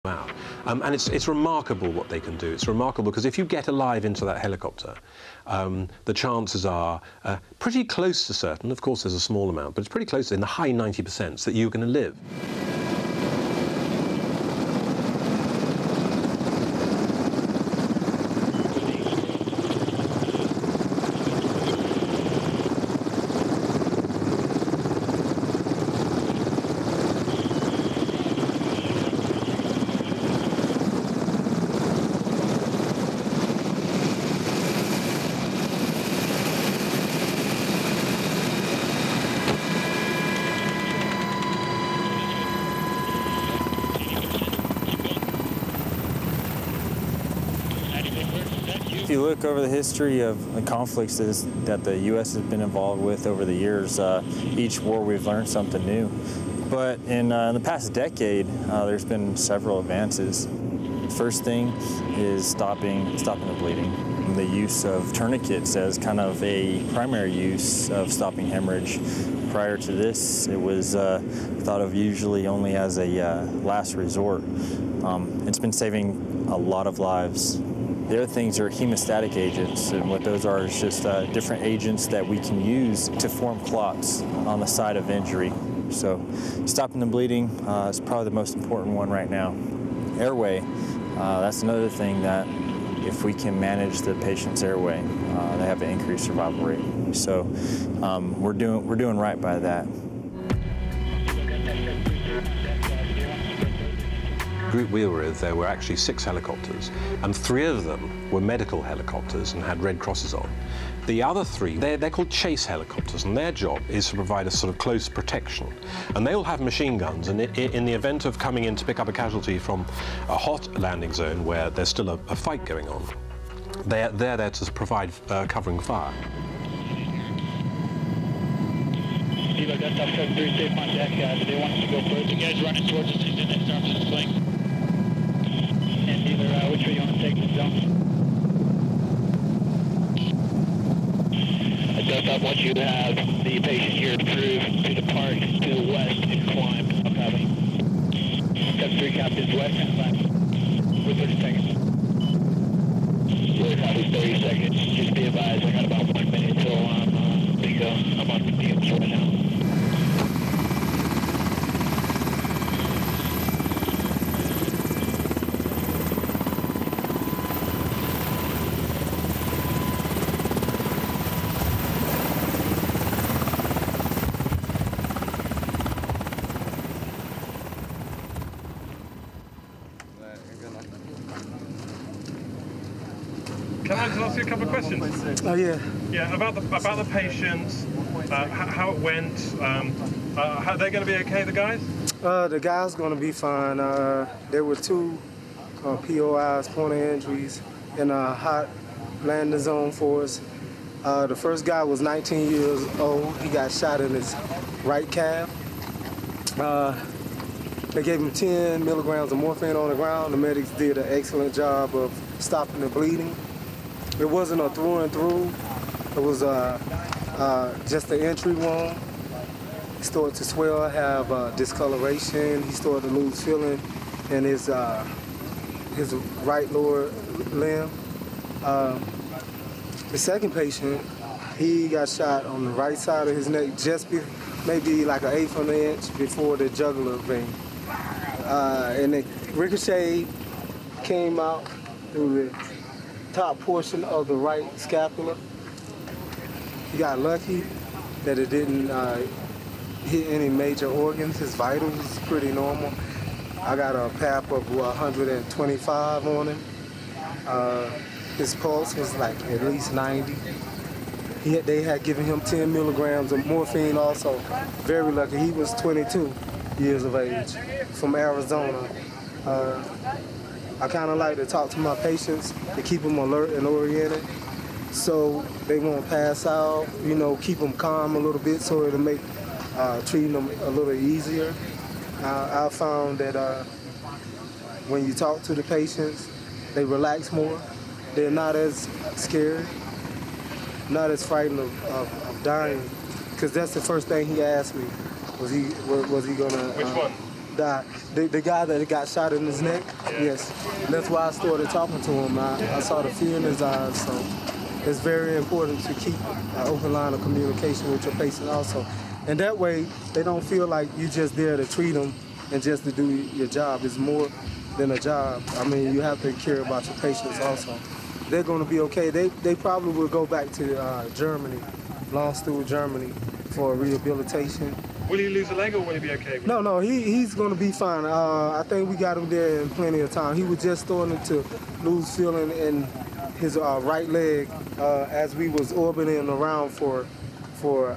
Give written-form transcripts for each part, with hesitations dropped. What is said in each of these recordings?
Wow. And it's remarkable what they can do. It's remarkable because if you get alive into that helicopter, the chances are pretty close to certain, of course there's a small amount, but it's pretty close, in the high 90%, that you're going to live. If you look over the history of the conflicts that the U.S. has been involved with over the years, each war we've learned something new. But in the past decade, there's been several advances. First thing is stopping the bleeding. The use of tourniquets as kind of a primary use of stopping hemorrhage. Prior to this, it was thought of usually only as a last resort. It's been saving a lot of lives. The other things are hemostatic agents, and what those are is just different agents that we can use to form clots on the site of injury. So stopping the bleeding is probably the most important one right now. Airway, that's another thing that if we can manage the patient's airway, they have an increased survival rate. So we're doing right by that. Group we were with, there were actually 6 helicopters, and 3 of them were medical helicopters and had Red Crosses on. The other 3, they're called chase helicopters, and their job is to provide a sort of close protection. And they all have machine guns, and in the event of coming in to pick up a casualty from a hot landing zone where there's still a fight going on, they're there to provide covering fire. That's up 73, safe on deck. They want us to go first. The guy's running towards us. He's in next arms of the sling. And either which way you want to take the zone? Just up what you have the patient here through to the park to the west and climb. Copy. 73 captains west and left. With 30 seconds. Really copy 30 seconds. Just be advised, I got about 1 minute till I'm bingo. I'm on the fumes right now. Can I just ask you a couple of questions? Oh, yeah. Yeah, about the patients, how it went. Are they going to be okay, the guys? The guys going to be fine. There were 2 POIs, point of injuries, in a hot landing zone for us. The first guy was 19 years old. He got shot in his right calf. They gave him 10 milligrams of morphine on the ground. The medics did an excellent job of stopping the bleeding. It wasn't a through and through. It was just the entry wound. He started to swell, have discoloration. He started to lose feeling in his right lower limb. The second patient, he got shot on the right side of his neck, just maybe like an 1/8 of an inch before the jugular vein. And the ricochet came out through the top portion of the right scapula. He got lucky that it didn't hit any major organs. His vitals was pretty normal. I got a PAP of 125 on him. His pulse was like at least 90. They had given him 10 milligrams of morphine also. Very lucky. He was 22 years of age from Arizona. I kind of like to talk to my patients to keep them alert and oriented so they won't pass out, you know, keep them calm a little bit so it'll make treating them a little easier. I found that when you talk to the patients, they relax more. They're not as scared, not as frightened of dying, because that's the first thing he asked me. Was he gonna? Which one? died. The guy that got shot in his neck, yes. And that's why I started talking to him. I saw the fear in his eyes, so it's very important to keep an open line of communication with your patient also. And that way, they don't feel like you're just there to treat them and just to do your job. It's more than a job. I mean, you have to care about your patients also. They're going to be okay. They probably will go back to Germany, Landstuhl, Germany, for rehabilitation. Will he lose a leg or will he be okay? No, he's going to be fine. I think we got him there in plenty of time. He was just starting to lose feeling in his right leg as we was orbiting around for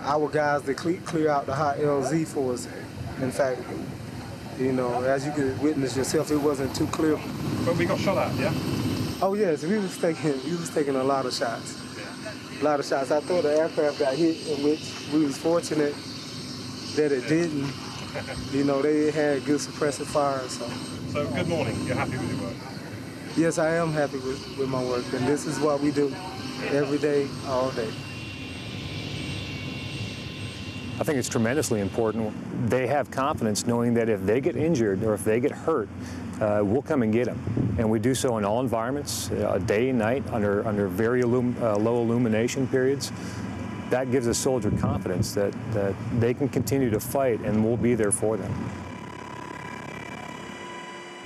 our guys to clear out the hot LZ for us. In fact, you know, as you could witness yourself, it wasn't too clear. But we got shot at, yeah? Oh yes, we was taking a lot of shots. A lot of shots. I thought the aircraft got hit, in which we was fortunate that it didn't. You know, they had good suppressive fire, so. So good morning. You're happy with your work? Yes, I am happy with my work, and this is what we do every day, all day. I think it's tremendously important. They have confidence knowing that if they get injured or if they get hurt, we'll come and get them. And we do so in all environments, day and night, under very low illumination periods. That gives a soldier confidence that they can continue to fight and we'll be there for them.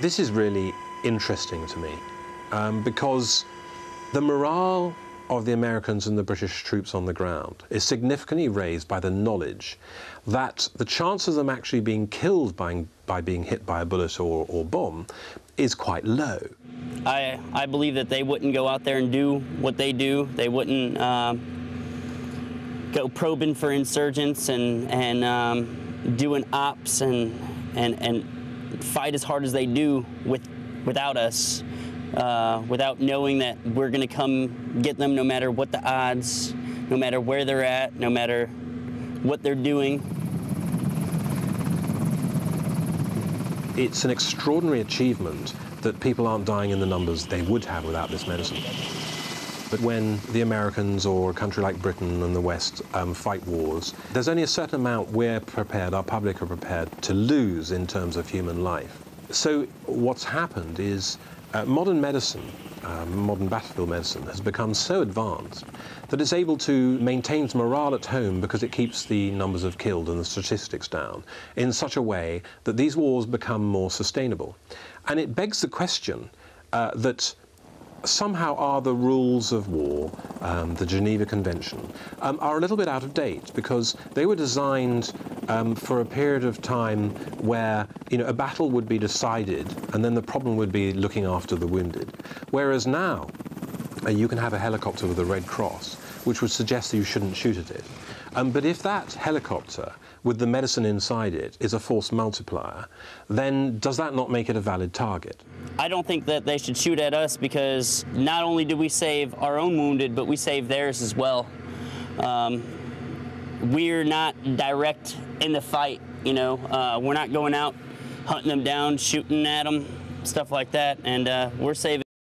This is really interesting to me because the morale of the Americans and the British troops on the ground is significantly raised by the knowledge that the chance of them actually being killed by being hit by a bullet or bomb is quite low. I believe that they wouldn't go out there and do what they do. They wouldn't go probing for insurgents and doing ops and fight as hard as they do without us. Without knowing that we're going to come get them no matter what the odds, no matter where they're at, no matter what they're doing. It's an extraordinary achievement that people aren't dying in the numbers they would have without this medicine. But when the Americans or a country like Britain and the West fight wars, there's only a certain amount we're prepared, our public are prepared to lose in terms of human life. So what's happened is modern medicine, modern battlefield medicine, has become so advanced that it's able to maintain morale at home because it keeps the numbers of killed and the statistics down in such a way that these wars become more sustainable. And it begs the question that somehow are the rules of war, the Geneva Convention, are a little bit out of date because they were designed for a period of time where, you know, a battle would be decided and then the problem would be looking after the wounded. Whereas now, you can have a helicopter with a Red Cross, which would suggest that you shouldn't shoot at it. But if that helicopter with the medicine inside it is a force multiplier, then does that not make it a valid target? I don't think that they should shoot at us because not only do we save our own wounded, but we save theirs as well. We're not direct in the fight, you know. We're not going out hunting them down, shooting at them, stuff like that, and we're saving